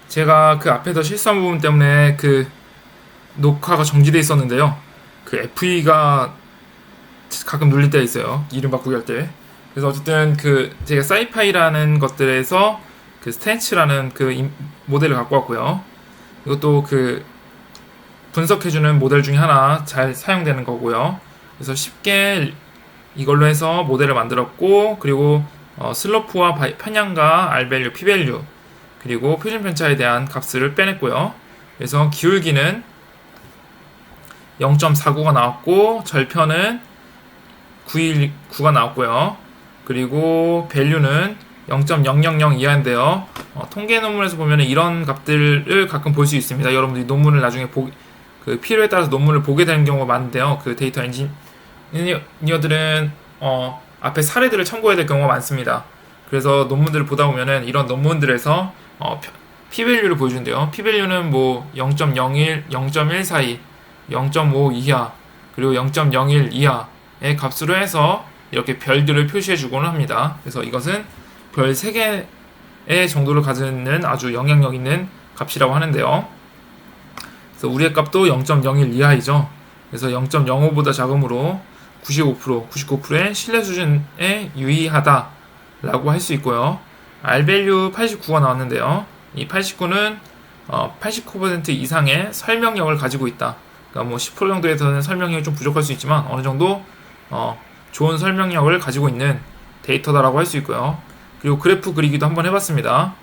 제가 그 앞에서 실수한 부분 때문에 그 녹화가 정지돼 있었는데요. 그 FE가 가끔 눌릴 때가 있어요. 이름 바꾸기 할 때. 그래서 어쨌든 그 제가 사이파이라는 것들에서 그 스탠치라는 그 모델을 갖고 왔고요. 이것도 그 분석해주는 모델 중에 하나 잘 사용되는 거고요. 그래서 쉽게 이걸로 해서 모델을 만들었고, 그리고 슬로프와 편향과 R밸류, P밸류, 그리고 표준 편차에 대한 값을 빼냈고요. 그래서 기울기는 0.49가 나왔고, 절편은 919가 나왔고요. 그리고 밸류는 0.000 이하인데요. 통계 논문에서 보면 이런 값들을 가끔 볼 수 있습니다. 여러분들이 논문을 나중에 그 필요에 따라서 논문을 보게 되는 경우가 많은데요. 그 데이터 엔지니어들은 앞에 사례들을 참고해야 될 경우가 많습니다. 그래서 논문들을 보다 보면은 이런 논문들에서 P밸류를 보여준대요. P밸류는 뭐 0.01, 0.142, 0.5 이하, 그리고 0.01 이하의 값으로 해서 이렇게 별들을 표시해 주곤 합니다. 그래서 이것은 별 3개의 정도를 가지는 아주 영향력 있는 값이라고 하는데요. 그래서 우리의 값도 0.01 이하이죠. 그래서 0.05보다 작으므로 95%, 99%의 신뢰 수준에 유의하다라고 할 수 있고요. R밸류 89가 나왔는데요. 이 89는 89% 이상의 설명력을 가지고 있다. 그러니까 뭐 10% 정도에서는 설명력이 좀 부족할 수 있지만 어느 정도 좋은 설명력을 가지고 있는 데이터다라고 할 수 있고요. 그리고 그래프 그리기도 한번 해봤습니다.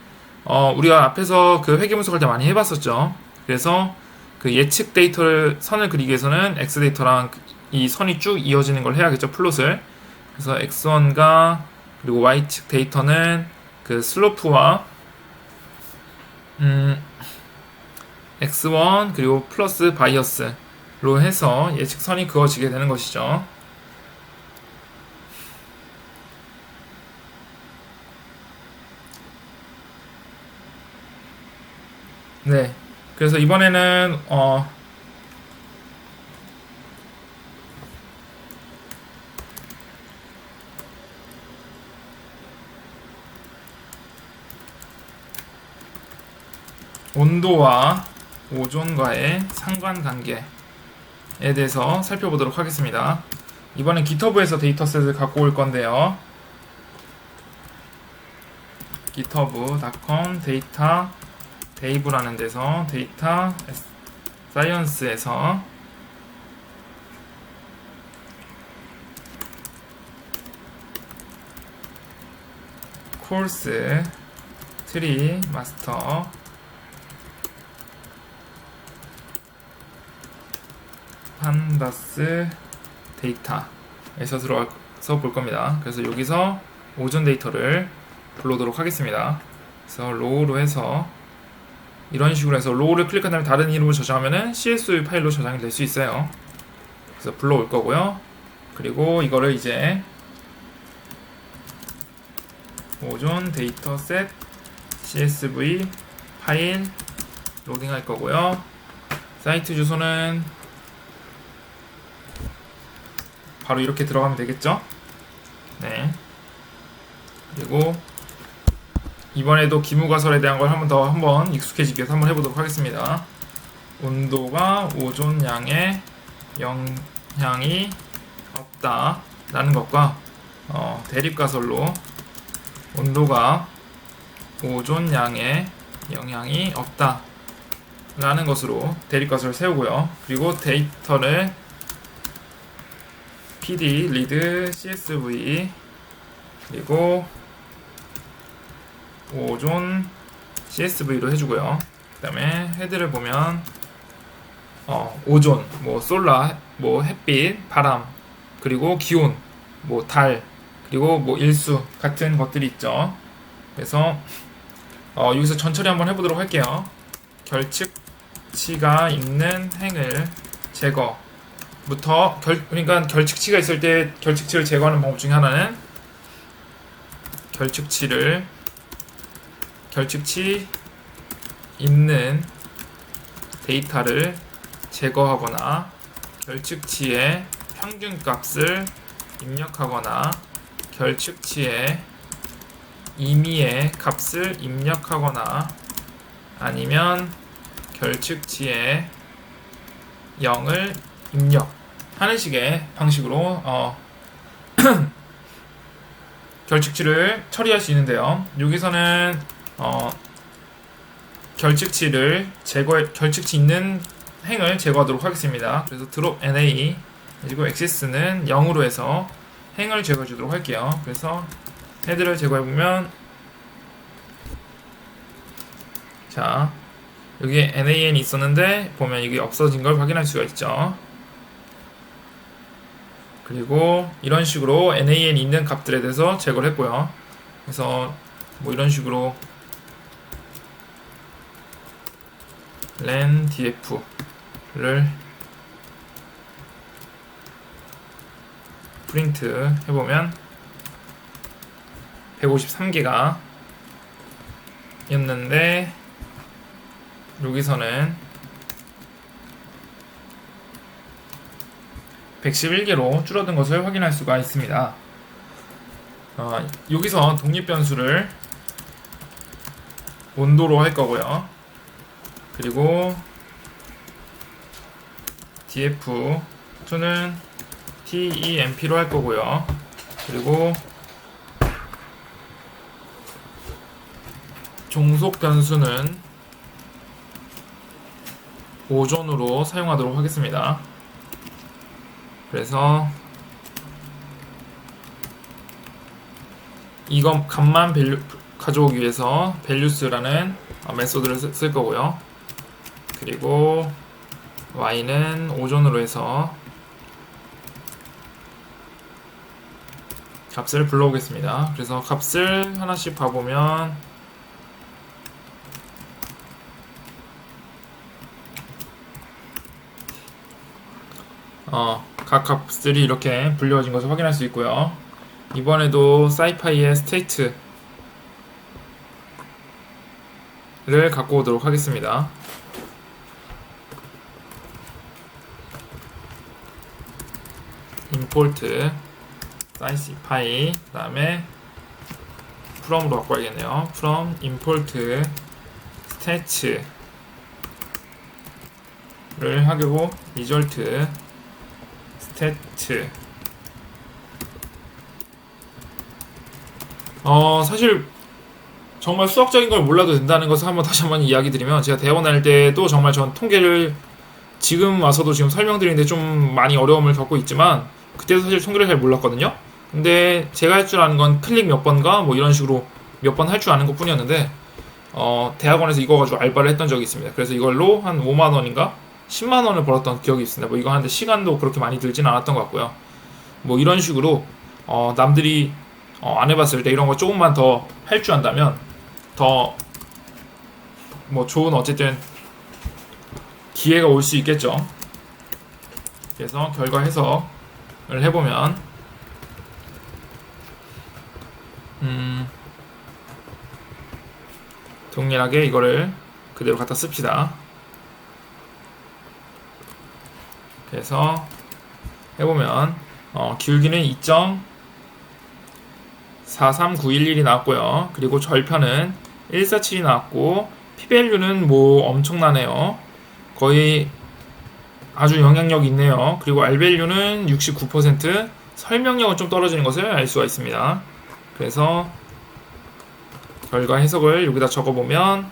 우리가 앞에서 그 회계 분석할 때 많이 해봤었죠. 그래서 그 예측 데이터를 선을 그리기 위해서는 x 데이터랑 이 선이 쭉 이어지는 걸 해야겠죠. 플롯을. 그래서 x1과 그리고 y측 데이터는 그 슬로프와 x1 그리고 플러스 바이어스로 해서 예측선이 그어지게 되는 것이죠. 네. 그래서 이번에는 온도와 오존과의 상관관계에 대해서 살펴보도록 하겠습니다. 이번엔 GitHub에서 데이터셋을 갖고 올 건데요. github.com 데이터 데이브라는 데서 데이터 사이언스에서 코스 트리 마스터 판다스 데이터에서 들어가서 볼 겁니다. 그래서 여기서 오존 데이터를 불러오도록 하겠습니다. 그래서 로우로 해서 이런 식으로 해서 로우를 클릭한 다음에 다른 이름으로 저장하면은 CSV 파일로 저장이 될 수 있어요. 그래서 불러올 거고요. 그리고 이거를 이제 오존 데이터셋 CSV 파일 로딩할 거고요. 사이트 주소는 바로 이렇게 들어가면 되겠죠? 네. 그리고 이번에도 기무가설에 대한 걸 한번 익숙해지기 위해서 한번 해보도록 하겠습니다. 온도가 오존량에 영향이 없다라는 것과 대립가설로 온도가 오존량에 영향이 없다라는 것으로 대립가설을 세우고요. 그리고 데이터를 PD, read, CSV 그리고 오존 CSV로 해주고요. 그 다음에 헤드를 보면 오존, 뭐 솔라, 뭐 햇빛, 바람, 그리고 기온, 뭐 달, 그리고 뭐 일수 같은 것들이 있죠. 그래서 여기서 전처리 한번 해보도록 할게요. 결측치가 있는 행을 제거부터 그러니까 결측치가 있을 때 결측치를 제거하는 방법 중에 하나는 결측치 있는 데이터를 제거하거나 결측치의 평균값을 입력하거나 결측치의 임의의 값을 입력하거나 아니면 결측치에 0을 입력하는 식의 방식으로 결측치를 처리할 수 있는데요. 여기서는 결측치 있는 행을 제거하도록 하겠습니다. 그래서 drop NA 그리고 access는 0으로 해서 행을 제거해 주도록 할게요. 그래서 헤드를 제거해 보면 자 여기에 NAN이 있었는데 보면 이게 없어진 걸 확인할 수가 있죠. 그리고 이런 식으로 NAN이 있는 값들에 대해서 제거를 했고요. 그래서 뭐 이런 식으로 len df를 프린트 해보면 153개가 였는데 여기서는 111개로 줄어든 것을 확인할 수가 있습니다. 여기서 독립변수를 온도로 할 거고요. 그리고 df2는 temp로 할 거고요. 그리고 종속 변수는 오존으로 사용하도록 하겠습니다. 그래서 이거 값만 가져오기 위해서 values라는 메소드를 쓸 거고요. 그리고 y는 오존으로 해서 값을 불러오겠습니다. 그래서 값을 하나씩 봐보면 각 값들이 이렇게 불려진 것을 확인할 수 있고요. 이번에도 scipy의 state를 갖고 오도록 하겠습니다. import scipy 그 다음에 from으로 갖고 와야겠네요. from import state를 하고 result stat 사실 정말 수학적인 걸 몰라도 된다는 것을 다시 한번 이야기 드리면 제가 대학원 다닐 때도 정말 전 통계를 지금 와서도 지금 설명드리는데 좀 많이 어려움을 겪고 있지만 그때도 사실 통계를 잘 몰랐거든요. 근데 제가 할 줄 아는 건 클릭 몇 번과 뭐 이런 식으로 몇 번 할 줄 아는 것 뿐이었는데 대학원에서 이거 가지고 알바를 했던 적이 있습니다. 그래서 이걸로 한 5만원인가 10만원을 벌었던 기억이 있습니다. 뭐 이거 하는데 시간도 그렇게 많이 들진 않았던 것 같고요. 뭐 이런 식으로 남들이 안 해봤을 때 이런 거 조금만 더 할 줄 안다면 더 뭐 좋은 어쨌든 기회가 올 수 있겠죠. 그래서 결과 해석을 해보면 동일하게 이거를 그대로 갖다 씁시다. 그래서 해보면 기울기는 2.43911이 나왔고요. 그리고 절편은 147이 나왔고 pValue는 뭐 엄청나네요. 거의 아주 영향력이 있네요. 그리고 Rvalue는 69%, 설명력은 좀 떨어지는 것을 알 수가 있습니다. 그래서 결과 해석을 여기다 적어보면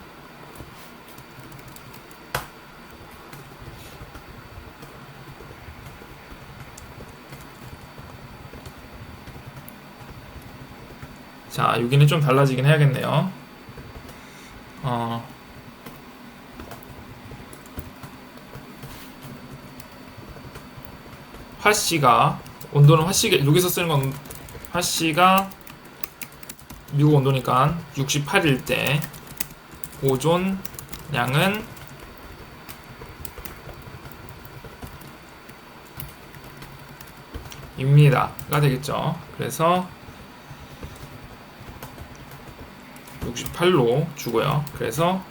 자, 여기는 좀 달라지긴 해야겠네요. 화씨가 온도는 여기서 쓰는 건 화씨가 미국 온도니까 68일 때 오존 양은 입니다가 되겠죠. 그래서 68로 주고요. 그래서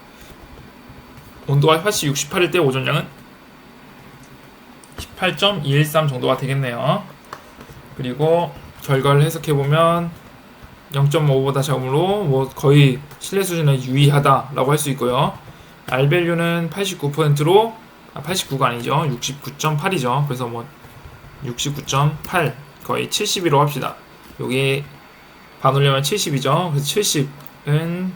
온도가 화씨 68일 때 오존량은 18.213 정도가 되겠네요. 그리고 결과를 해석해보면 0.5보다 작으므로 뭐 거의 신뢰 수준에 유의하다라고 할 수 있고요. R밸류는 89%로 89가 아니죠. 69.8이죠. 그래서 뭐 69.8 거의 70으로 합시다. 여기 반올려면 70이죠. 그래서 70은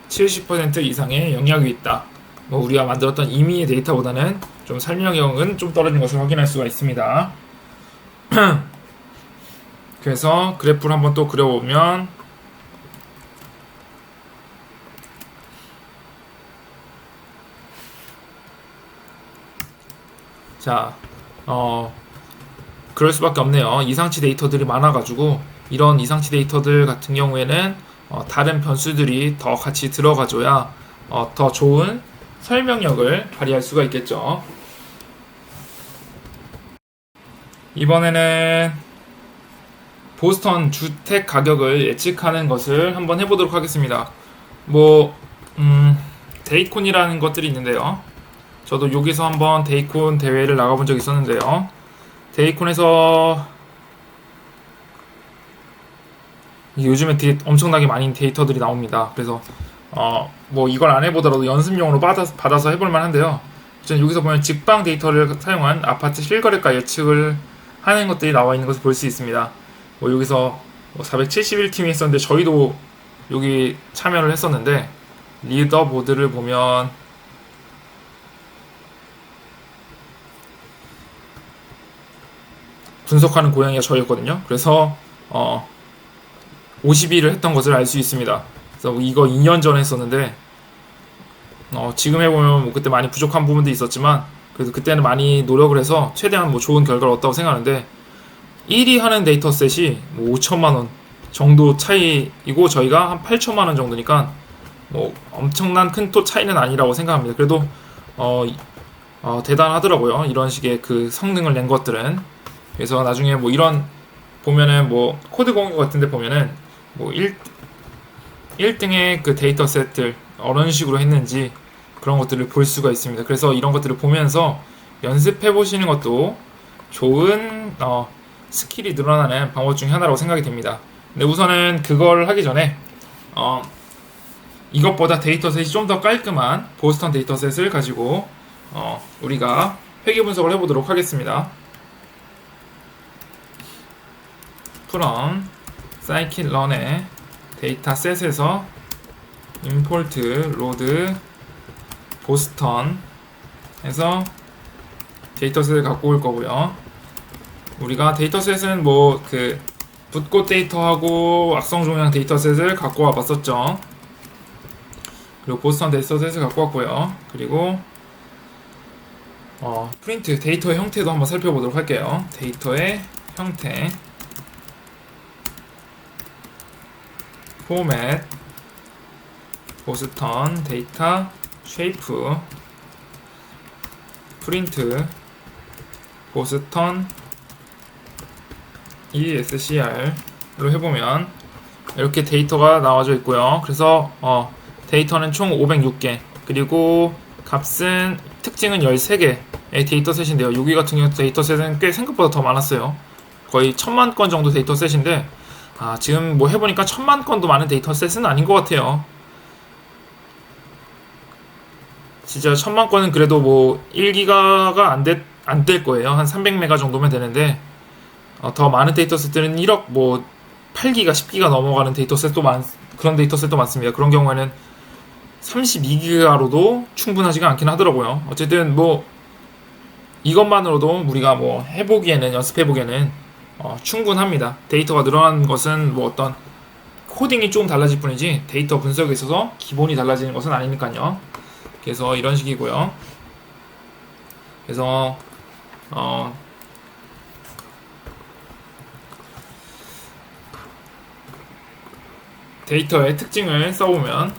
70% 이상의 영향이 있다. 뭐 우리가 만들었던 임의의 데이터보다는 좀 설명력은 좀 떨어진 것을 확인할 수가 있습니다. 그래서 그래프를 한번 또 그려보면 자, 그럴 수밖에 없네요. 이상치 데이터들이 많아가지고 이런 이상치 데이터들 같은 경우에는 다른 변수들이 더 같이 들어가줘야 더 좋은 설명력을 발휘할 수가 있겠죠. 이번에는 보스턴 주택 가격을 예측하는 것을 한번 해보도록 하겠습니다. 뭐 데이콘이라는 것들이 있는데요. 저도 여기서 한번 데이콘 대회를 나가본 적이 있었는데요. 데이콘에서 요즘에 되게 엄청나게 많은 데이터들이 나옵니다. 그래서 뭐 이걸 안 해보더라도 연습용으로 받아서 해볼 만한데요. 저는 여기서 보면 직방 데이터를 사용한 아파트 실거래가 예측을 하는 것들이 나와 있는 것을 볼 수 있습니다. 뭐 여기서 471팀이 했었는데 저희도 여기 참여를 했었는데 리더보드를 보면 분석하는 고양이가 저였거든요. 그래서 50일을 했던 것을 알 수 있습니다. 그래서 이거 2년 전에 했었는데 지금 해보면 뭐 그때 많이 부족한 부분도 있었지만 그래도 그때는 많이 노력을 해서 최대한 뭐 좋은 결과를 얻었다고 생각하는데 1위 하는 데이터셋이 뭐 5천만원 정도 차이이고 저희가 한 8천만원 정도니까 뭐 엄청난 큰 또 차이는 아니라고 생각합니다. 그래도 대단하더라고요. 이런 식의 그 성능을 낸 것들은. 그래서 나중에 뭐 이런 보면은 뭐 코드 공유 같은데 보면은 뭐 1등의 그 데이터셋들 어떤 식으로 했는지 그런 것들을 볼 수가 있습니다. 그래서 이런 것들을 보면서 연습해 보시는 것도 좋은 스킬이 늘어나는 방법 중에 하나라고 생각이 됩니다. 근데 우선은 그걸 하기 전에 이것보다 데이터셋이 좀 더 깔끔한 보스턴 데이터셋을 가지고 우리가 회계 분석을 해보도록 하겠습니다. from scikit-learn의 데이터셋에서 import load 보스턴 해서 데이터셋을 갖고 올 거고요. 우리가 데이터셋은 뭐 그 붓꽃 데이터하고 악성 종양 데이터셋을 갖고 와 봤었죠. 그리고 보스턴 데이터셋을 갖고 왔고요. 그리고 프린트 데이터의 형태도 한번 살펴보도록 할게요. 데이터의 형태 포맷 보스턴 데이터 쉐이프 프린트 보스턴 ESCR로 해보면 이렇게 데이터가 나와져 있고요. 그래서 데이터는 총 506개 그리고 값은 특징은 13개의 데이터셋인데요. 여기 같은 경우 데이터셋은 꽤 생각보다 더 많았어요. 거의 1000만 건 정도 데이터셋인데 지금 뭐 해보니까 1000만 건도 많은 데이터셋은 아닌 것 같아요. 진짜 1000만 건은 그래도 뭐 1기가가 안 될 거예요. 한 300메가 정도면 되는데 더 많은 데이터셋들은 1억 뭐 8기가 10기가 넘어가는 그런 데이터셋도 많습니다. 그런 경우에는 32기가로도 충분하지가 않긴 하더라고요. 어쨌든 뭐 이것만으로도 우리가 뭐 연습해보기에는 충분합니다. 데이터가 늘어난 것은 뭐 어떤 코딩이 조금 달라질 뿐이지 데이터 분석에 있어서 기본이 달라지는 것은 아니니까요. 그래서 이런 식이고요. 그래서 데이터의 특징을 써보면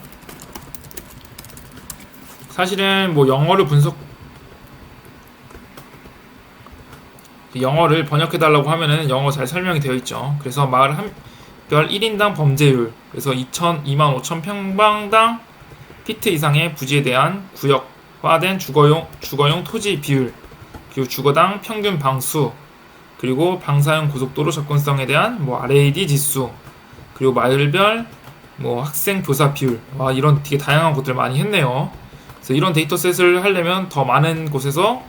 사실은 뭐 영어를 번역해달라고 하면은 영어 잘 설명이 되어 있죠. 그래서 마을 별 1인당 범죄율, 그래서 25,000 평방당 피트 이상의 부지에 대한 구역화된 주거용 토지 비율, 그리고 주거당 평균 방수, 그리고 방사형 고속도로 접근성에 대한 뭐 RAD 지수, 그리고 마을별 뭐 학생 교사 비율, 이런 되게 다양한 것들 많이 했네요. 그래서 이런 데이터셋을 하려면 더 많은 곳에서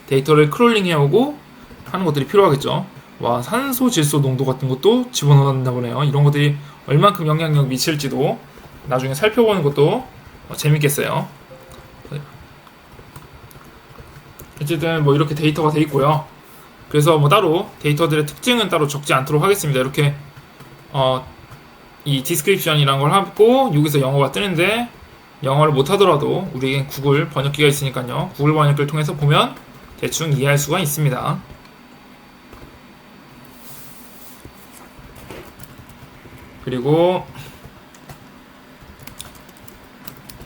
데이터를 크롤링 해오고 하는 것들이 필요하겠죠. 와, 산소 질소 농도 같은 것도 집어넣었나 보네요. 이런 것들이 얼만큼 영향력 미칠지도 나중에 살펴보는 것도 재밌겠어요. 어쨌든 뭐 이렇게 데이터가 돼 있고요. 그래서 뭐 따로 데이터들의 특징은 따로 적지 않도록 하겠습니다. 이렇게 이 디스크립션이라는 걸 하고 여기서 영어가 뜨는데 영어를 못하더라도 우리에겐 구글 번역기가 있으니까요. 구글 번역기를 통해서 보면 대충 이해할 수가 있습니다. 그리고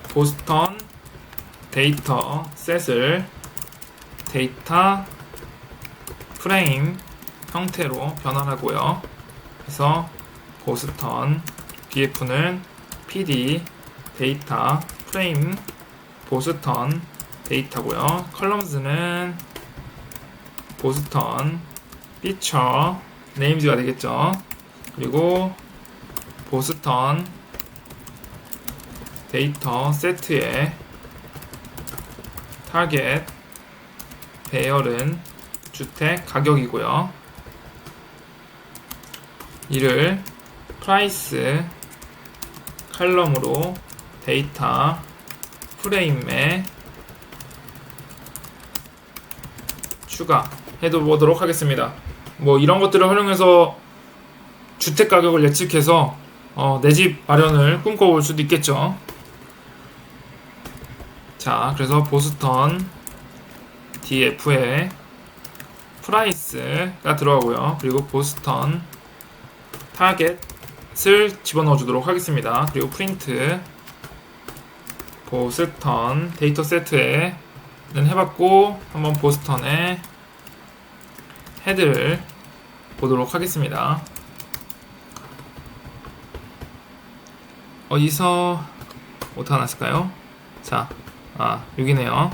보스턴 데이터 셋을 데이터 프레임 형태로 변환하고요. 그래서 보스턴 bf는 pd 데이터 프레임 보스턴 데이터고요. 컬럼스는 보스턴 피처 네임즈가 되겠죠. 그리고 보스턴 데이터 세트의 타겟 배열은 주택 가격이고요. 이를 프라이스 칼럼으로 데이터 프레임에 추가해 보도록 하겠습니다. 뭐 이런 것들을 활용해서 주택 가격을 예측해서 내 집 마련을 꿈꿔볼 수도 있겠죠. 자, 그래서 보스턴 df에 프라이스가 들어가고요. 그리고 보스턴 타겟을 집어넣어 주도록 하겠습니다. 그리고 프린트 보스턴 데이터 세트에는 해봤고 한번 보스턴의 헤드를 보도록 하겠습니다. 어디서 오타가 났을까요? 자, 여기네요.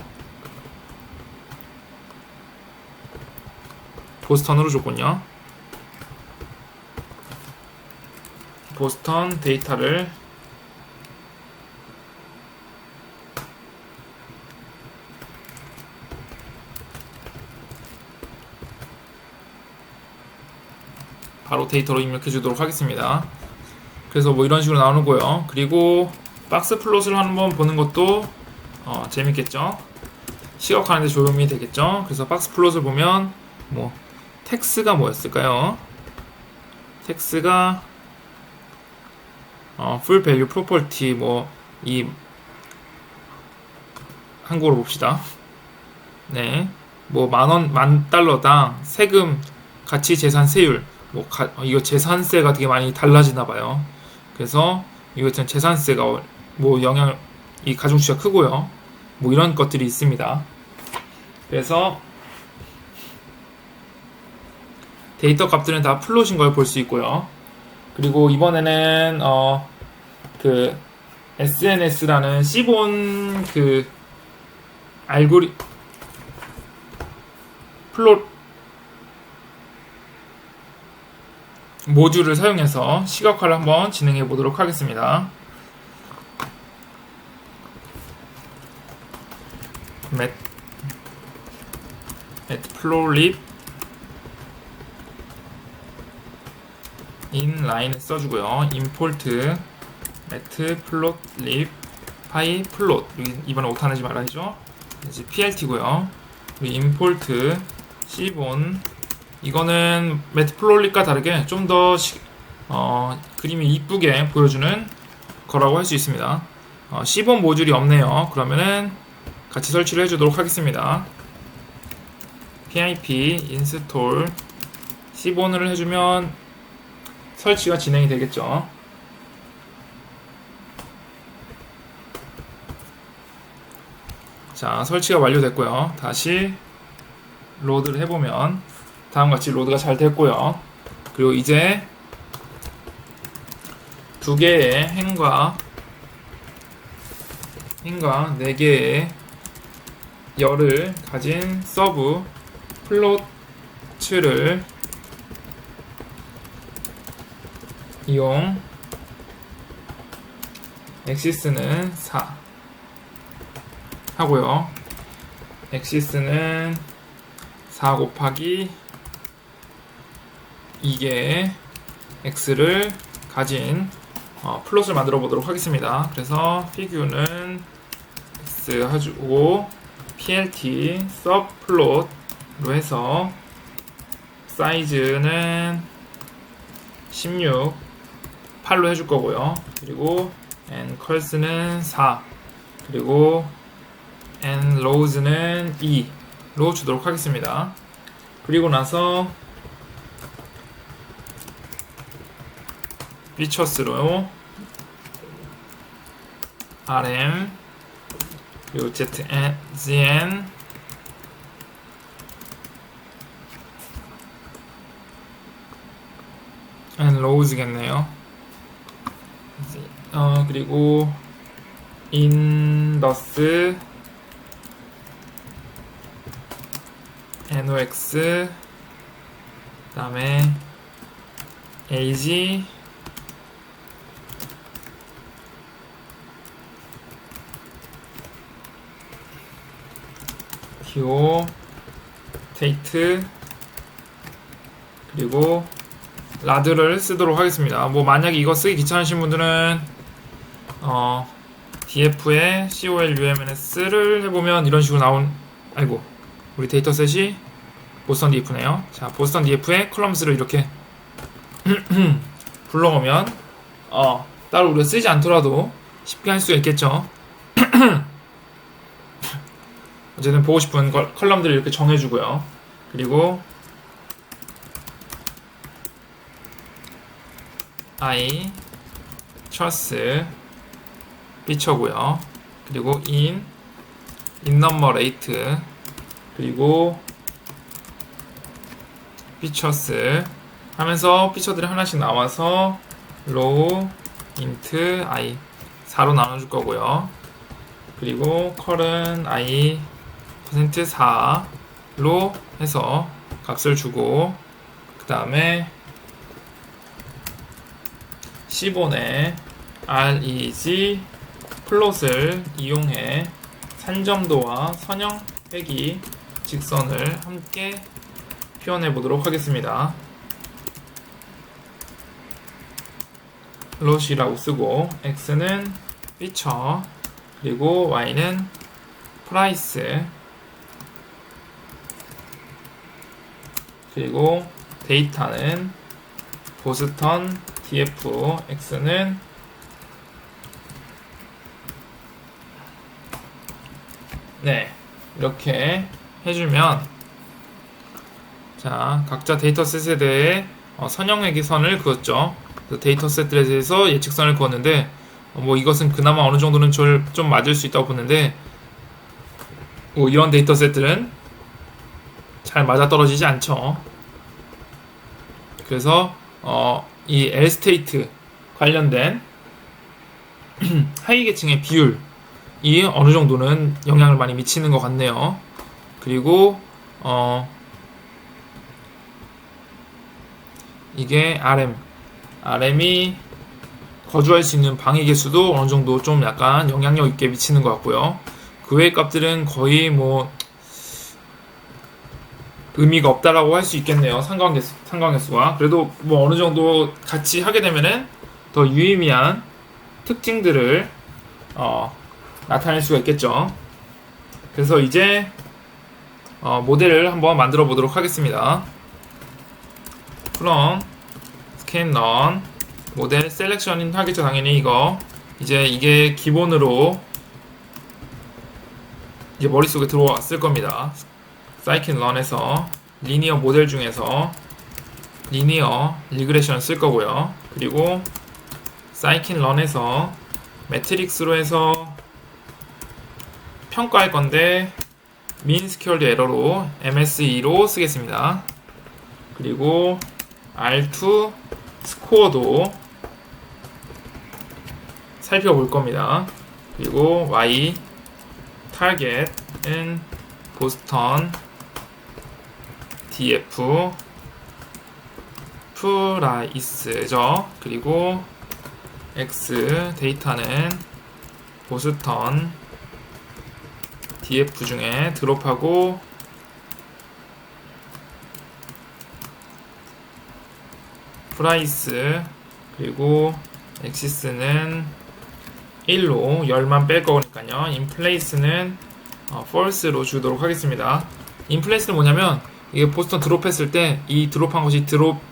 보스턴으로 줬군요. 보스턴 데이터를 바로 데이터로 입력해 주도록 하겠습니다. 그래서 뭐 이런 식으로 나오고요. 그리고 박스 플롯을 한번 보는 것도 재밌겠죠. 시각화하는 데 도움이 되겠죠. 그래서 박스 플롯을 보면 뭐 텍스가 뭐였을까요? 텍스가 full value property 이 한국어로 봅시다. 네, 뭐 $10,000당 세금 가치 재산세율 이거 재산세가 되게 많이 달라지나 봐요. 그래서 이거 재산세가 이 가중치가 크고요. 뭐 이런 것들이 있습니다. 그래서 데이터 값들은 다 플롯인 걸 볼 수 있고요. 그리고 이번에는 그 SNS라는 시본 그 플롯 모듈을 사용해서 시각화를 한번 진행해 보도록 하겠습니다. matplotlib inline 써주고요. import matplotlib pyplot 이번에 오타내지 말아야죠. 이제 plt고요. import cbon 이거는 matplotlib과 다르게 좀 더 그림이 이쁘게 보여주는 거라고 할 수 있습니다. cbon 모듈이 없네요. 그러면은 같이 설치를 해주도록 하겠습니다. pip install cbon을 해주면 설치가 진행이 되겠죠. 자, 설치가 완료됐고요. 다시 로드를 해보면 다음같이 로드가 잘 됐고요. 그리고 이제 두 개의 행과 4개의 열을 가진 서브 플롯을 이용 엑시스는 4 하고요. 엑시스는 4 곱하기 이게 x를 가진 플롯을 만들어 보도록 하겠습니다. 그래서 피규는 x 해주고 plt subplot로 해서 사이즈는 16 8로 해줄 거고요. 그리고 and cols는 4 그리고 and rows는 2로 주도록 하겠습니다. 그리고 나서 features로 rm 그리고 zn and rows겠네요. 그리고 indus nox 그 다음에 ag q tate 그리고 라드를 쓰도록 하겠습니다. 뭐 만약에 이거 쓰기 귀찮으신 분들은 df에 columns를 해보면 이런 식으로 나온 아이고 우리 데이터셋이 보스턴 df네요. 자 보스턴 df에 컬럼스를 이렇게 불러오면 따로 우리가 쓰지 않더라도 쉽게 할 수가 있겠죠. 어쨌든 보고 싶은 컬럼들을 이렇게 정해주고요. 그리고 I choice feature고요. 그리고 in number rate 그리고 features 하면서 피처들이 하나씩 나와서 row int I 4로 나눠줄 거고요. 그리고 current I %4로 해서 값을 주고 그 다음에 C4에 reg 플롯을 이용해 산점도와 선형 빼기 직선을 함께 표현해 보도록 하겠습니다. 플롯이라고 쓰고 x는 feature 그리고 y는 price 그리고 데이터는 보스턴 df x는 네 이렇게 해주면 자 각자 데이터셋에 대해 선형회기선을 그었죠. 데이터셋들에 대해서 예측선을 그었는데 뭐 이것은 그나마 어느 정도는 좀 맞을 수 있다고 보는데 뭐 이런 데이터셋들은 잘 맞아떨어지지 않죠. 그래서 이 L스테이트 관련된 하위 계층의 비율이 어느 정도는 영향을 많이 미치는 것 같네요. 그리고 이게 RM이 거주할 수 있는 방의 개수도 어느 정도 좀 약간 영향력 있게 미치는 것 같고요. 그 외의 값들은 거의 뭐 의미가 없다라고 할 수 있겠네요. 상관계수가. 그래도 뭐 어느 정도 같이 하게 되면은 더 유의미한 특징들을 나타낼 수가 있겠죠. 그래서 이제 모델을 한번 만들어 보도록 하겠습니다. from scan run 모델 셀렉션인 하겠죠. 당연히 이제 이게 기본으로 이제 머릿속에 들어왔을 겁니다. 사이킨 런에서 리니어 모델 중에서 리니어 리그레션 쓸 거고요. 그리고 사이킨 런에서 매트릭스로 해서 평가할 건데 민 스퀘어드 에러로 MSE로 쓰겠습니다. 그리고 R2 스코어도 살펴볼 겁니다. 그리고 Y 타겟은 보스턴 df 프라이스죠. 그리고 x 데이터는 보스턴 df 중에 드롭하고 프라이스 그리고 엑시스는 1로 10만 뺄 거니까요. 인플레이스는 false로 주도록 하겠습니다. 인플레이스는 뭐냐면 이게 보스턴 드롭했을 때 이 드롭한 것이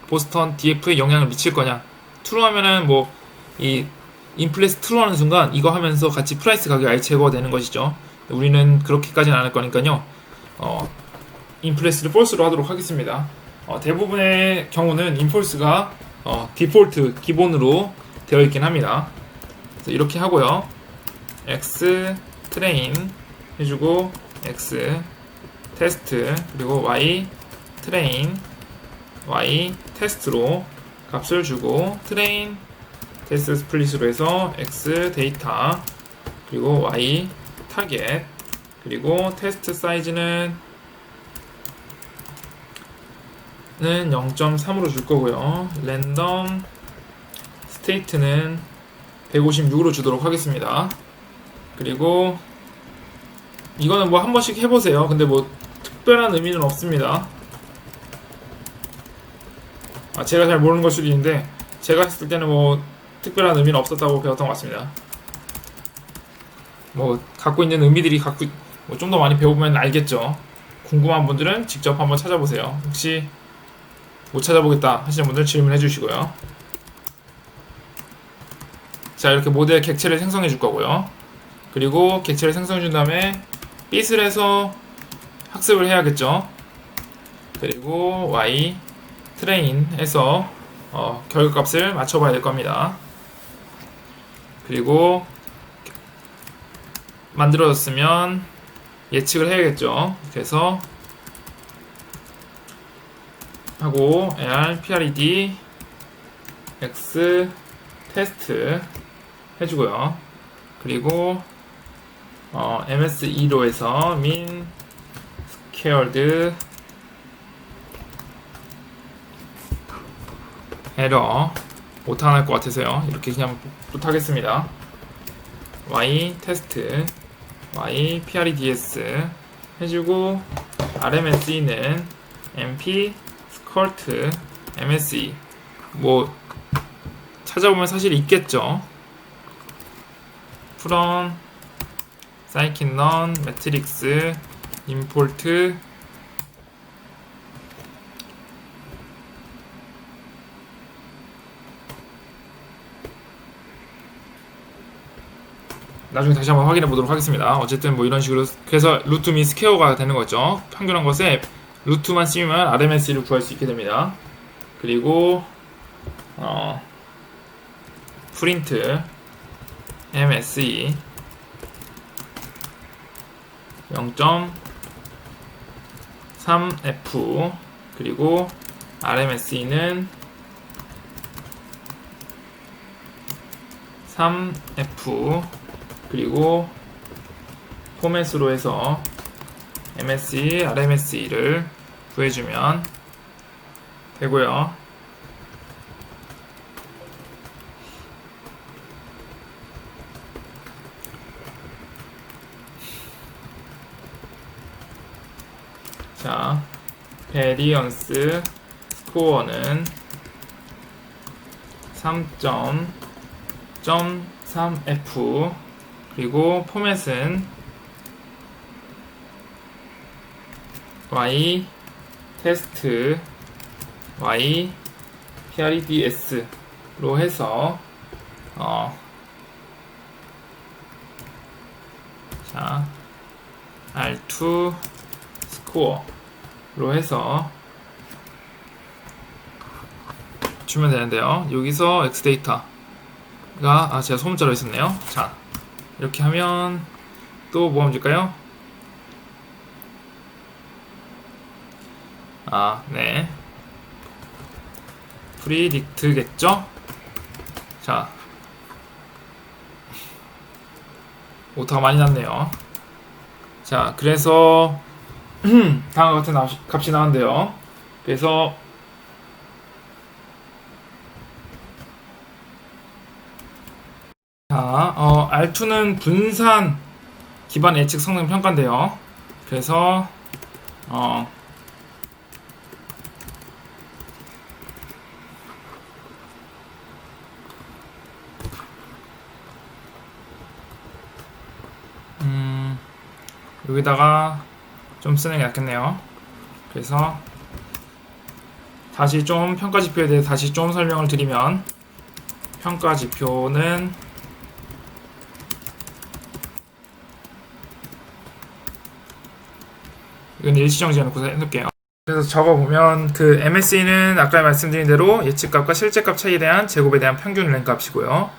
보스턴 DF에 영향을 미칠 거냐. true 하면은 뭐 이 인플레이스 true 하는 순간 이거 하면서 같이 프라이스 가격이 아예 제거가 되는 것이죠. 우리는 그렇게까지는 않을 거니까요. 인플레이스를 false로 하도록 하겠습니다. 대부분의 경우는 인폴스가 디폴트 기본으로 되어 있긴 합니다. 그래서 이렇게 하고요. x 트레인 해주고 x 테스트 그리고 y 트레인 y 테스트로 값을 주고 트레인 테스트 스플릿으로 해서 x 데이터 그리고 y 타겟 그리고 테스트 사이즈는 0.3으로 줄 거고요. 랜덤 스테이트는 156으로 주도록 하겠습니다. 그리고 이거는 뭐 한 번씩 해보세요. 근데 뭐 특별한 의미는 없습니다. 제가 잘 모르는 걸 수도 있는데 제가 했을 때는 뭐 특별한 의미는 없었다고 배웠던 것 같습니다. 뭐 갖고 있는 의미들이 뭐 좀 더 많이 배우면 알겠죠. 궁금한 분들은 직접 한번 찾아보세요. 혹시 못 찾아보겠다 하시는 분들 질문해 주시고요. 자, 이렇게 모델 객체를 생성해 줄 거고요. 그리고 객체를 생성해 준 다음에 bit을 해서 학습을 해야겠죠. 그리고 y 트레인 해서 결과값을 맞춰봐야 될 겁니다. 그리고 만들어졌으면 예측을 해야겠죠. 그래서 하고 AR, PRED, X 테스트 해주고요. 그리고 MSE로 해서 min scared 에러 못하는 것 같아서요. 이렇게 그냥 부탁하겠습니다. Y 테스트 Y PREDS 해주고 RMSE는 MP 스컬트 MSE 뭐 찾아보면 사실 있겠죠. from scikit-learn 매트릭스 import 나중에 다시 한번 확인해 보도록 하겠습니다. 어쨌든 뭐 이런 식으로 그래서 루트 및 스퀘어가 되는 거죠. 평균한 것에 루트만 씌우면 RMSE를 구할 수 있게 됩니다. 그리고 프린트 MSE 0.3F 그리고 RMSE는 3F 그리고 포맷으로 해서 MSE, RMSE를 구해주면 되고요. 자, 베리언스 스코어는 3.3F 그리고 포맷은 Y 테스트 Y PREDS로 해서 자 R2 스코어로 해서 주면 되는데요. 여기서 X데이터가 제가 소문자로 있었네요. 자 이렇게 하면 또 뭐 하면 될까요? 네. 프리딕트겠죠? 자, 오타가 많이 났네요. 자, 그래서 다음과 같은 값이 나왔는데요. 그래서 자, R2는 분산 기반 예측 성능 평가인데요. 그래서 어, 여기다가 좀 쓰는 게 낫겠네요. 그래서 다시 좀 평가 지표에 대해 다시 좀 설명을 드리면, 평가 지표는 이건 일시정지 해놓고 해놓을게요. 그래서 적어보면 그 MSE는 아까 말씀드린 대로 예측값과 실제값 차이에 대한 제곱에 대한 평균 랭값이고요.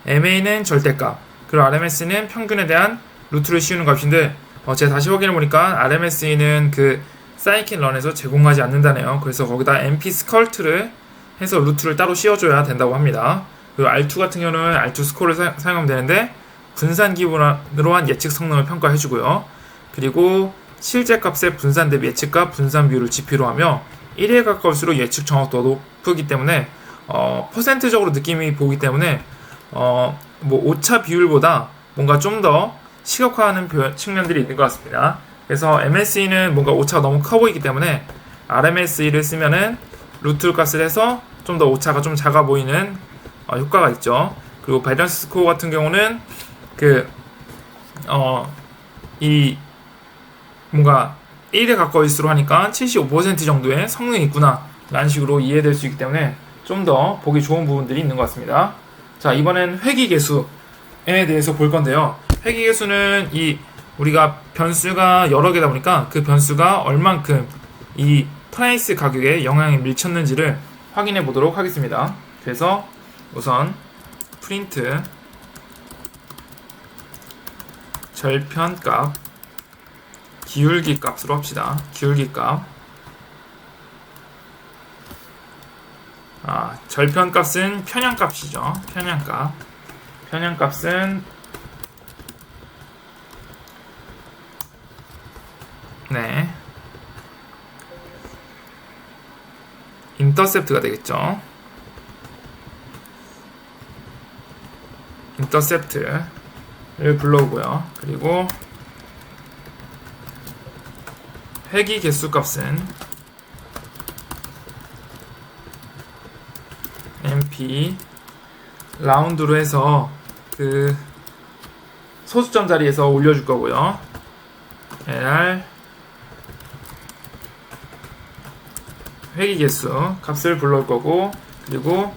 MA는 절대값, 그리고 RMS는 평균에 대한 루트를 씌우는 값인데, 제가 다시 확인해보니까 RMSE는 그 사이킨런에서 제공하지 않는다네요. 그래서 거기다 MP 스컬트를 해서 루트를 따로 씌워줘야 된다고 합니다. 그리고 R2 같은 경우는 R2 스코어를 사용하면 되는데, 분산 기본으로 한 예측 성능을 평가해주고요. 그리고 실제 값의 분산 대비 예측값, 분산 비율을 지표로 하며 1에 가까울수록 예측 정확도가 높기 때문에 퍼센트적으로 느낌이 보기 때문에 뭐 오차 비율보다 뭔가 좀 더 시각화하는 측면들이 있는 것 같습니다. 그래서 MSE는 뭔가 오차가 너무 커 보이기 때문에 RMSE를 쓰면은 루트 값을 해서 좀 더 오차가 좀 작아 보이는 효과가 있죠. 그리고 밸런스 스코어 같은 경우는 이 뭔가 1에 가까울수록 하니까 75% 정도의 성능이 있구나 라는 식으로 이해될 수 있기 때문에 좀 더 보기 좋은 부분들이 있는 것 같습니다. 자, 이번엔 회귀계수에 대해서 볼 건데요. 회귀계수는 우리가 변수가 여러 개다 보니까 그 변수가 얼만큼 이 프라이스 가격에 영향이 미쳤는지를 확인해 보도록 하겠습니다. 그래서 우선 프린트 절편값 기울기 값으로 합시다. 기울기 값. 절편값은 편향값이죠. 편향값. 편향값은 인터셉트가 되겠죠. 인터셉트를 불러오고요. 그리고 회귀 개수 값은 MP 라운드로 해서 그 소수점 자리에서 올려줄 거고요. LR 회귀 개수 값을 불러올 거고, 그리고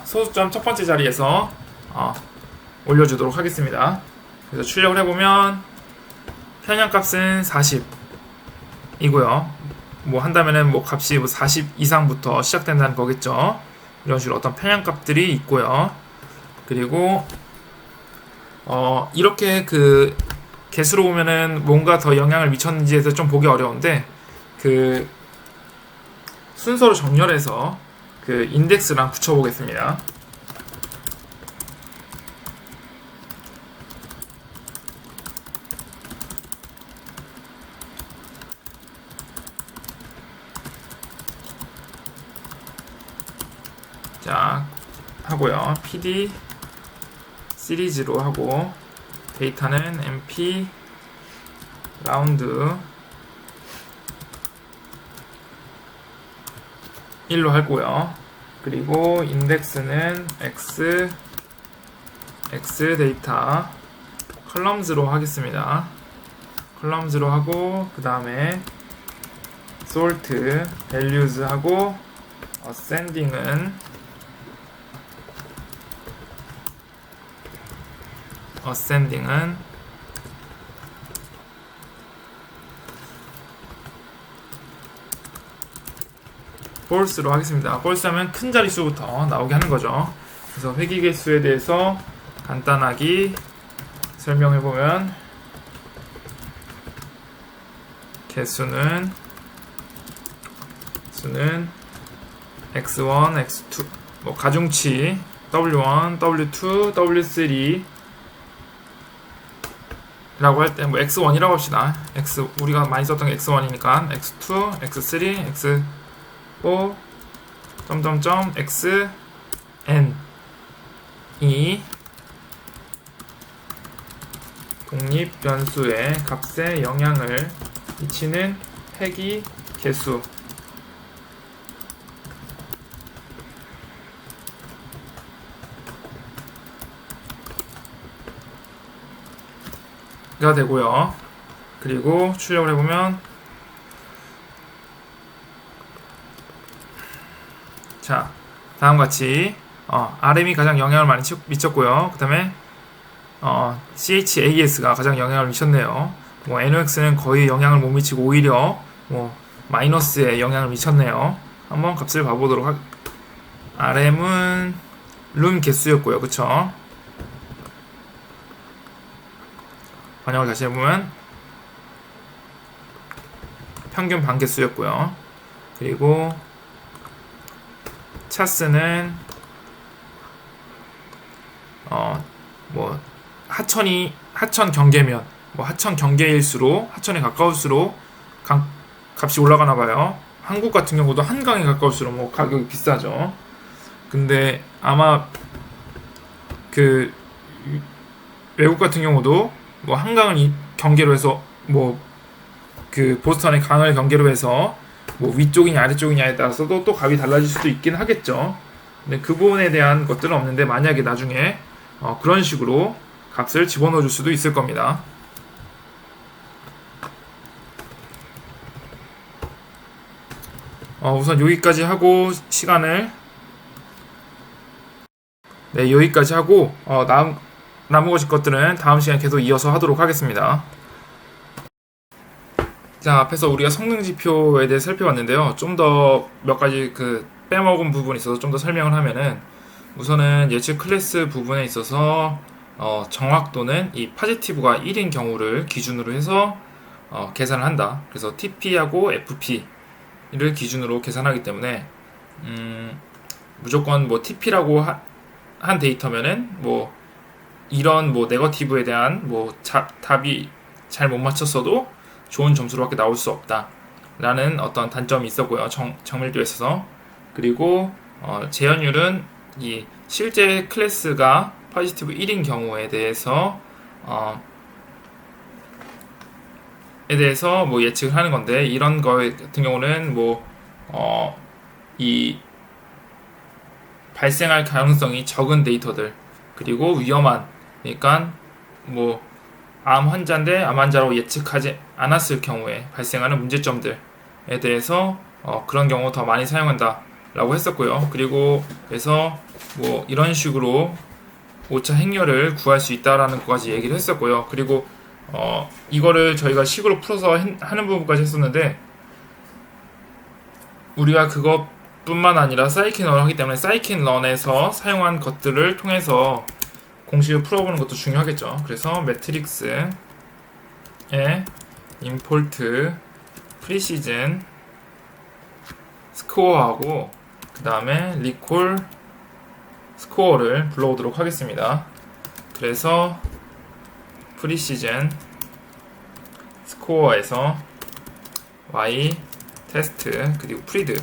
소수점 첫 번째 자리에서 올려주도록 하겠습니다. 그래서 출력을 해보면 편향값은 40이고요. 뭐 한다면은 뭐 값이 40 이상부터 시작된다는 거겠죠. 이런 식으로 어떤 편향값들이 있고요. 그리고 이렇게 그 개수로 보면은 뭔가 더 영향을 미쳤는지에 대해서 좀 보기 어려운데, 그 순서로 정렬해서 그 인덱스랑 붙여보겠습니다. 자, 하고요. PD 시리즈로 하고, 데이터는 MP 라운드 1로 하고요. 그리고 인덱스는 X 데이터 컬럼즈로 하겠습니다. 컬럼즈로 하고, 그 다음에 sort values 하고, ascending은 false로 하겠습니다. false 하면 큰 자릿수부터 나오게 하는 거죠. 그래서 회귀 개수에 대해서 간단하게 설명해보면, 개수는 x1, x2 뭐 가중치 w1, w2, w3 라고 할 때 뭐 x1이라고 합시다. 우리가 많이 썼던 게 x1이니까 x2, x3, x4 점점점 xn이 독립 변수의 값에 영향을 미치는 획의 개수가 되고요. 그리고 출력을 해보면 자, 다음같이 RM이 가장 영향을 많이 미쳤고요. 그 다음에 CHAS가 가장 영향을 미쳤네요. 뭐 NOx는 거의 영향을 못 미치고 오히려 뭐 마이너스에 영향을 미쳤네요. 한번 값을 봐보도록 RM은 룸 개수였고요. 그쵸? 번역을 다시 해보면 평균 반개수였고요. 그리고 차스는 뭐 하천 경계면 뭐 하천 경계일수록 하천에 가까울수록 값이 올라가나 봐요. 한국 같은 경우도 한강에 가까울수록 뭐 가격이 비싸죠. 근데 아마 그 외국 같은 경우도 뭐 한강을 경계로 해서 뭐 그 보스턴의 강을 경계로 해서 뭐 위쪽이냐 아래쪽이냐에 따라서도 또 값이 달라질 수도 있긴 하겠죠. 근데 그 부분에 대한 것들은 없는데 만약에 나중에 그런 식으로 값을 집어넣어 줄 수도 있을 겁니다. 우선 여기까지 하고 여기까지 하고 나머지 것들은 다음 시간에 계속 이어서 하도록 하겠습니다. 자, 앞에서 우리가 성능 지표에 대해 살펴봤는데요. 좀 더 몇 가지 빼먹은 부분이 있어서 좀 더 설명을 하면은 우선은 예측 클래스 부분에 있어서 정확도는 이 파지티브가 1인 경우를 기준으로 해서 계산을 한다. 그래서 TP하고 FP를 기준으로 계산하기 때문에 무조건 뭐 TP라고 한 데이터면은 뭐 이런 뭐 네거티브에 대한 뭐 답이 잘 못 맞췄어도 좋은 점수로밖에 나올 수 없다 라는 어떤 단점이 있었고요. 정밀도에 있어서. 그리고 재현율은 이 실제 클래스가 포지티브 1인 경우에 대해서 뭐 예측을 하는 건데, 이런 거 같은 경우는 이 발생할 가능성이 적은 데이터들, 그리고 위험한, 그러니까 뭐 암 환자인데 암 환자라고 예측하지 않았을 경우에 발생하는 문제점들에 대해서 그런 경우 더 많이 사용한다 라고 했었고요. 그리고 그래서 뭐 이런 식으로 오차 행렬을 구할 수 있다라는 것까지 얘기를 했었고요. 그리고 이거를 저희가 식으로 풀어서 하는 부분까지 했었는데, 우리가 그것뿐만 아니라 사이킨런을 하기 때문에 사이킨런에서 사용한 것들을 통해서 공식을 풀어보는 것도 중요하겠죠. 그래서 매트릭스에 임포트 프리시즌 스코어하고 그 다음에 리콜 스코어를 불러오도록 하겠습니다. 그래서 프리시즌 스코어에서 y 테스트 그리고 프리드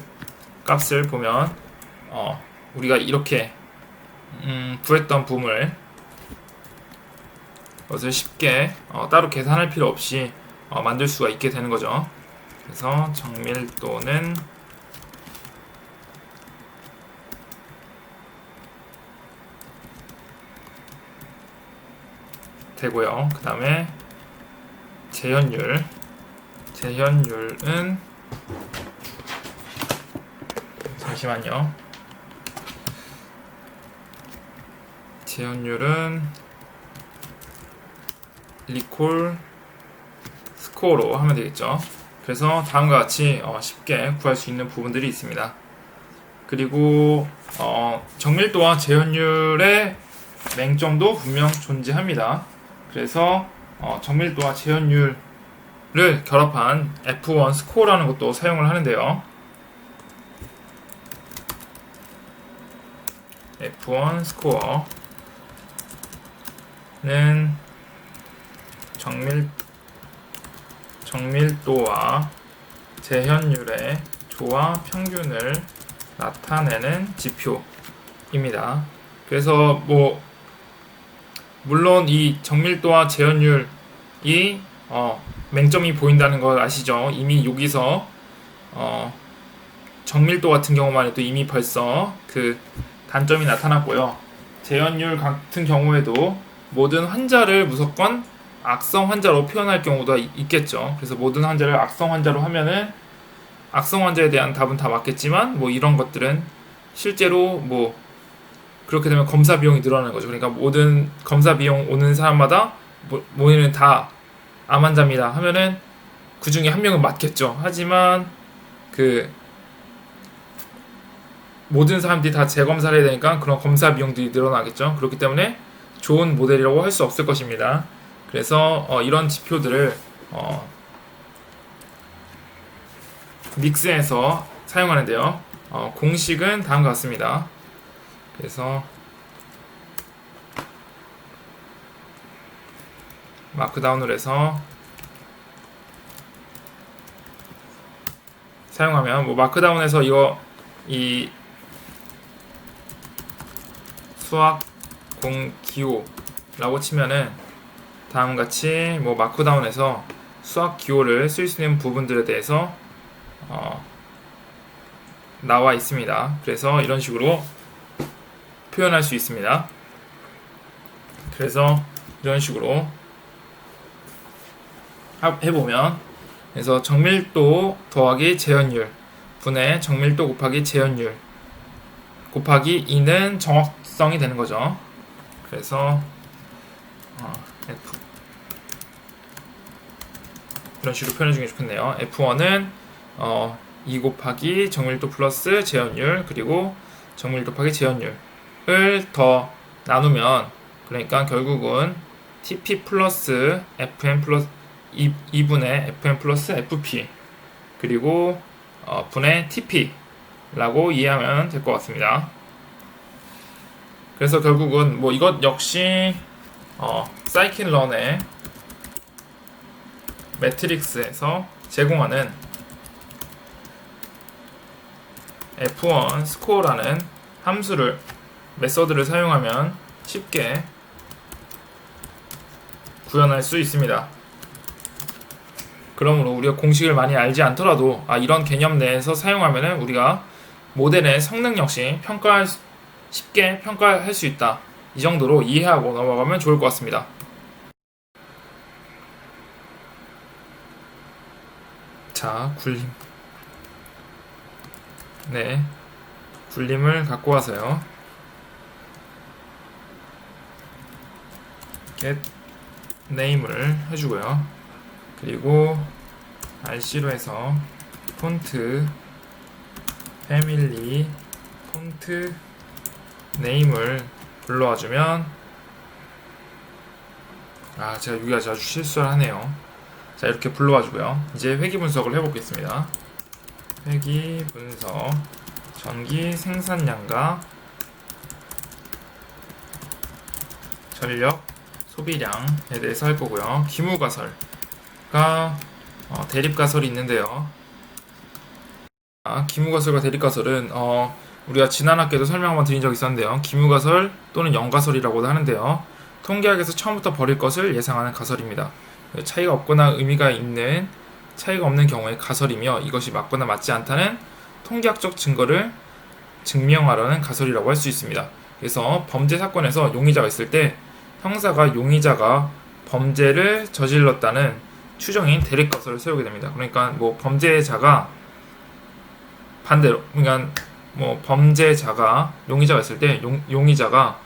값을 보면 우리가 이렇게 구했던 붐을 것을 쉽게 따로 계산할 필요 없이 만들 수가 있게 되는 거죠. 그래서 정밀도는 되고요. 그 다음에 재현율은 잠시만요. 재현율은 리콜 스코어로 하면 되겠죠. 그래서 다음과 같이 쉽게 구할 수 있는 부분들이 있습니다. 그리고 정밀도와 재현율의 맹점도 분명 존재합니다. 그래서 정밀도와 재현율을 결합한 F1 스코어라는 것도 사용을 하는데요. F1 스코어는 정밀도와 재현율의 조화 평균을 나타내는 지표입니다. 그래서 뭐 물론 이 정밀도와 재현율 맹점이 보인다는 걸 아시죠? 이미 여기서 정밀도 같은 경우만 해도 이미 벌써 그 단점이 나타났고요. 재현율 같은 경우에도 모든 환자를 무조건 악성 환자로 표현할 경우도 있겠죠. 그래서 모든 환자를 악성 환자로 하면은 악성 환자에 대한 답은 다 맞겠지만 뭐 이런 것들은 실제로 뭐 그렇게 되면 검사 비용이 늘어나는 거죠. 그러니까 모든 검사 비용 오는 사람마다 모이는 다 암 환자입니다 하면은 그 중에 한 명은 맞겠죠. 하지만 그 모든 사람들이 다 재검사를 해야 되니까 그런 검사 비용들이 늘어나겠죠. 그렇기 때문에 좋은 모델이라고 할 수 없을 것입니다. 그래서 이런 지표들을 믹스해서 사용하는데요. 공식은 다음과 같습니다. 그래서 마크다운을 해서 사용하면 뭐 마크다운에서 이 수학 공기호라고 치면은 다음같이 뭐 마크다운에서 수학 기호를 쓸 수 있는 부분들에 대해서 나와 있습니다. 그래서 이런 식으로 표현할 수 있습니다. 그래서 이런 식으로 해보면 그래서 정밀도 더하기 재현율 분의 정밀도 곱하기 재현율 곱하기 2는 정확성이 되는 거죠. 그래서 F 이런 식으로 표현해 주는 게 좋겠네요. F1은 2 곱하기 정밀도 플러스 재현율 그리고 정밀도 곱하기 재현율을 더 나누면 그러니까 결국은 TP 플러스 FM 플러스 2분의 FM 플러스 FP 그리고 분의 TP라고 이해하면 될 것 같습니다. 그래서 결국은 뭐 이것 역시 사이킨런의 매트릭스에서 제공하는 F1 스코어라는 함수를 메서드를 사용하면 쉽게 구현할 수 있습니다. 그러므로 우리가 공식을 많이 알지 않더라도 이런 개념 내에서 사용하면 우리가 모델의 성능 역시 쉽게 평가할 수 있다. 이 정도로 이해하고 넘어가면 좋을 것 같습니다. 자, 굴림. 네, 굴림을 갖고 와서요. get name을 해주고요. 그리고 RC로 해서 폰트 패밀리 폰트 네임을 불러와주면 제가 여기가 아주 실수를 하네요. 자, 이렇게 불러와주고요. 이제 회기 분석을 해보겠습니다. 회기 분석 전기 생산량과 전력 소비량에 대해서 할 거고요. 기무가설과 대립가설이 있는데요. 기무가설과 대립가설은 우리가 지난 학기에도 설명 한번 드린 적이 있었는데요. 기무가설 또는 영가설이라고도 하는데요. 통계학에서 처음부터 버릴 것을 예상하는 가설입니다. 차이가 없거나 의미가 있는 차이가 없는 경우에 가설이며 이것이 맞거나 맞지 않다는 통계학적 증거를 증명하려는 가설이라고 할 수 있습니다. 그래서 범죄 사건에서 용의자가 있을 때 형사가 용의자가 범죄를 저질렀다는 추정인 대립가설을 세우게 됩니다. 그러니까 뭐 범죄자가 반대로 그러니까 뭐 범죄자가 용의자가 있을 때 용의자가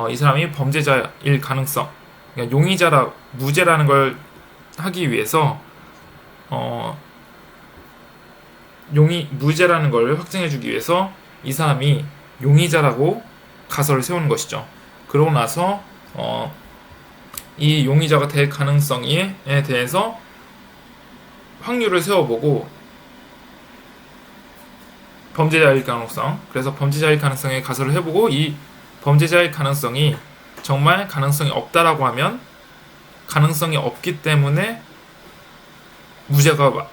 이 사람이 범죄자일 가능성 그러니까 용의자라 무죄라는 걸 하기 위해서 무죄라는 걸 확증해주기 위해서 이 사람이 용의자라고 가설을 세우는 것이죠. 그러고 나서 이 용의자가 될 가능성에 대해서 확률을 세워보고 범죄자일 가능성 그래서 범죄자일 가능성에 가설을 해보고 이 범죄자일 가능성이 정말 가능성이 없다라고 하면 가능성이 없기 때문에 무죄가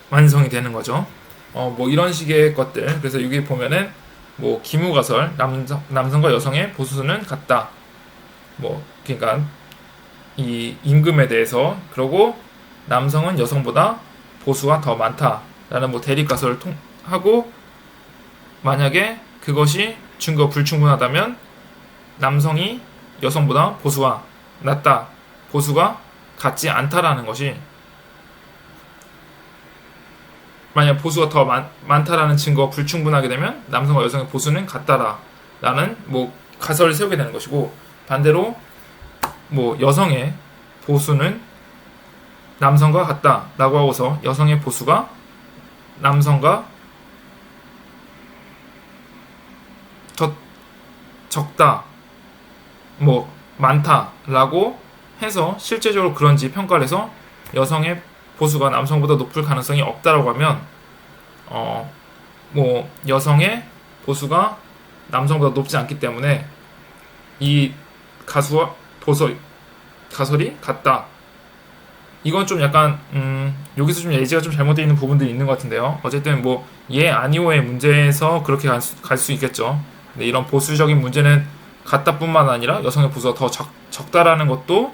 완성이 되는 거죠. 뭐 이런 식의 것들. 그래서 여기 보면은 뭐 기무가설 남성과 여성의 보수는 같다. 뭐 그러니까 이 임금에 대해서, 그러고 남성은 여성보다 보수가 더 많다라는 뭐 대립가설을 하고, 만약에 그것이 증거 불충분하다면 남성이 여성보다 보수가 낮다, 보수가 같지 않다라는 것이, 만약 보수가 더 많다라는 증거가 불충분하게 되면 남성과 여성의 보수는 같다라는 뭐 가설을 세우게 되는 것이고, 반대로 뭐 여성의 보수는 남성과 같다라고 하고서 여성의 보수가 남성과 적다, 뭐 많다라고 해서 실제적으로 그런지 평가를 해서 여성의 보수가 남성보다 높을 가능성이 없다라고 하면, 뭐 여성의 보수가 남성보다 높지 않기 때문에 이 가설이 같다. 이건 좀 약간 여기서 좀 예지가 좀 잘못되어 있는 부분들이 있는 것 같은데요. 어쨌든 뭐 예 아니오의 문제에서 그렇게 갈 수 있겠죠. 근데 이런 보수적인 문제는 같다뿐만 아니라 여성의 보수가 더 적다라는 것도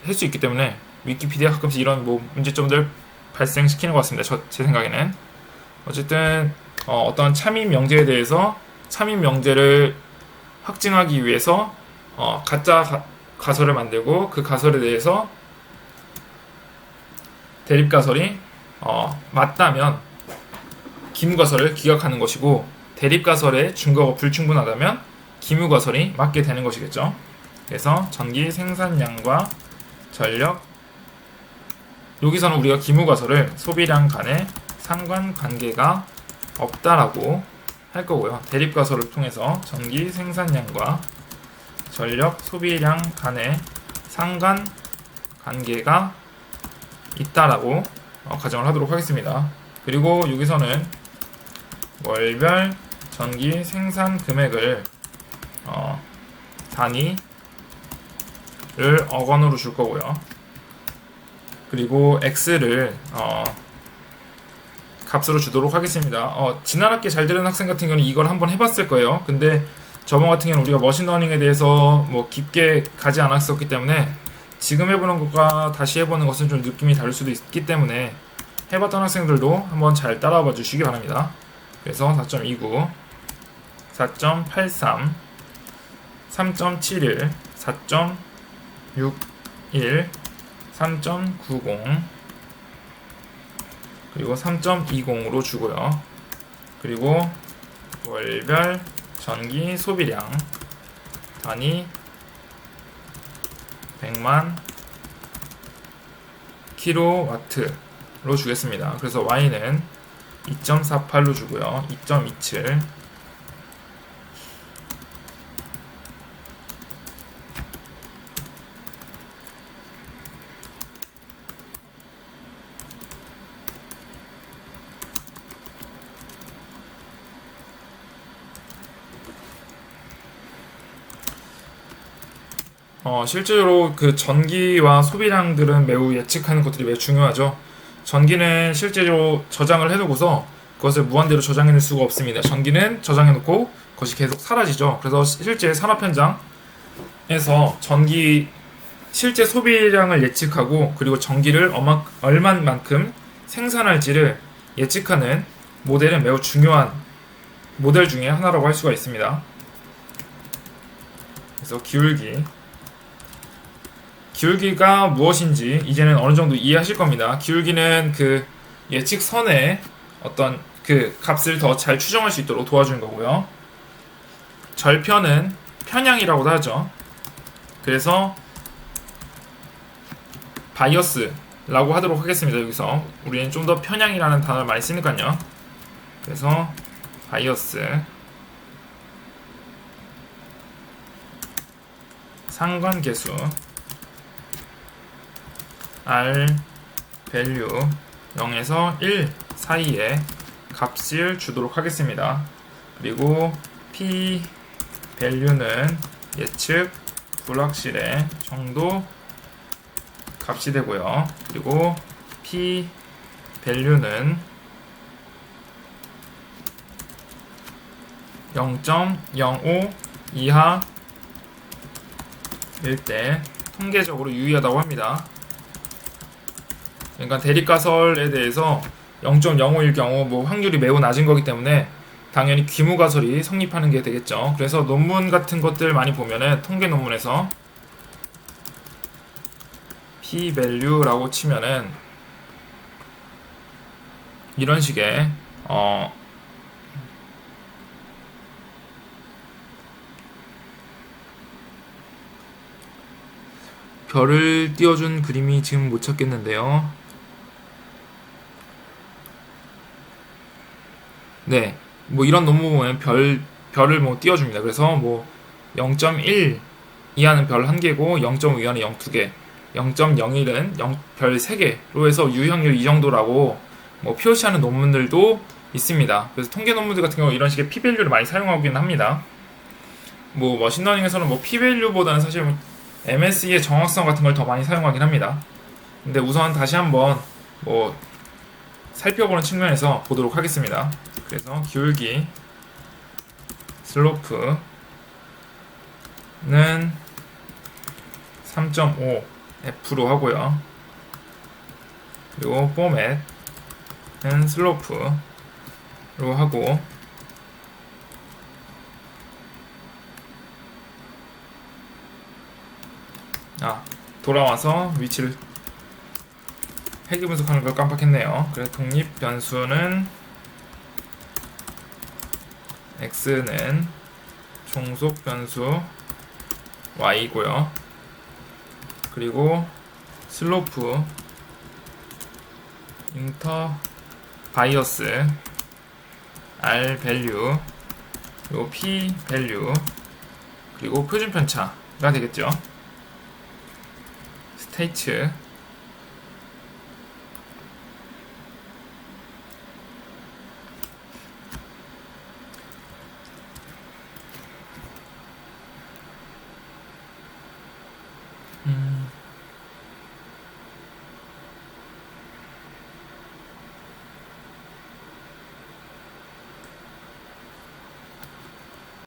할 수 있기 때문에 위키피디아 가끔씩 이런 뭐 문제점들 발생시키는 것 같습니다. 제 생각에는. 어쨌든 어떤 참인 명제에 대해서 참인 명제를 확증하기 위해서 가짜 가설을 만들고, 그 가설에 대해서 대립 가설이 맞다면 기무 가설을 기각하는 것이고, 대립 가설의 증거가 불충분하다면 기무 가설이 맞게 되는 것이겠죠. 그래서 전기 생산량과 전력, 여기서는 우리가 기무 가설을 소비량 간의 상관관계가 없다라고 할 거고요. 대립 가설을 통해서 전기 생산량과 전력 소비량 간의 상관관계가 있다라고 가정을 하도록 하겠습니다. 그리고 여기서는 월별 전기 생산 금액을 단위를 억원으로 줄 거고요. 그리고 x를 값으로 주도록 하겠습니다. 지난 학기 잘 들은 학생 같은 경우는 이걸 한번 해봤을 거예요. 근데 저번 같은 경우는 우리가 머신러닝에 대해서 뭐 깊게 가지 않았었기 때문에 지금 해보는 것과 다시 해보는 것은 좀 느낌이 다를 수도 있기 때문에 해봤던 학생들도 한번 잘 따라와 봐 주시기 바랍니다. 그래서 4.29, 4.83, 3.71, 4.61, 3.90, 그리고 3.20으로 주고요. 그리고 월별 전기 소비량 단위 100만 킬로와트로 주겠습니다. 그래서 Y는 2.48로 주고요. 2.27, 실제로 그 전기와 소비량들은 매우 예측하는 것들이 매우 중요하죠. 전기는 실제로 저장을 해두고서 그것을 무한대로 저장해낼 수가 없습니다. 전기는 저장해놓고 그것이 계속 사라지죠. 그래서 실제 산업 현장에서 전기 실제 소비량을 예측하고, 그리고 전기를 얼마만큼 생산할지를 예측하는 모델은 매우 중요한 모델 중에 하나라고 할 수가 있습니다. 그래서 기울기가 무엇인지 이제는 어느 정도 이해하실 겁니다. 기울기는 그 예측선의 어떤 그 값을 더 잘 추정할 수 있도록 도와주는 거고요. 절편은 편향이라고도 하죠. 그래서 바이어스라고 하도록 하겠습니다. 여기서 우리는 좀 더 편향이라는 단어를 많이 쓰니까요. 그래서 바이어스, 상관계수 R value 0에서 1 사이에 값을 주도록 하겠습니다. 그리고 P value는 예측 불확실의 정도 값이 되고요. 그리고 P value는 0.05 이하일 때 통계적으로 유의하다고 합니다. 그러니까 대립가설에 대해서 0.05일 경우 뭐 확률이 매우 낮은 거기 때문에 당연히 귀무가설이 성립하는 게 되겠죠. 그래서 논문 같은 것들 많이 보면은 통계 논문에서 p-value라고 치면은 이런 식의 별을 띄워준 그림이 지금 못 찾겠는데요. 네, 뭐 이런 논문 보면 별을 뭐 띄워줍니다. 그래서 뭐 0.1 이하는 별 1개고 0.5 이하는 0~2개, 0.01은 별 3개로 해서 유형률 이 정도라고 뭐 표시하는 논문들도 있습니다. 그래서 통계 논문들 같은 경우 이런 식의 p-value를 많이 사용하긴 합니다. 뭐 머신러닝에서는 뭐 p-value보다는 사실 뭐 MSE의 정확성 같은 걸 더 많이 사용하긴 합니다. 근데 우선 다시 한번 뭐 살펴보는 측면에서 보도록 하겠습니다. 그래서 기울기 슬로프는 3.5 F로 하고요. 그리고 포맷은 슬로프로 하고 돌아와서 위치를 회귀 분석하는 걸 깜빡했네요. 그래서 독립 변수는 x는 종속 변수 y고요. 그리고 슬로프 인터 바이어스 r 밸류 그리고 p 밸류 그리고 표준 편차가 되겠죠. 스테이트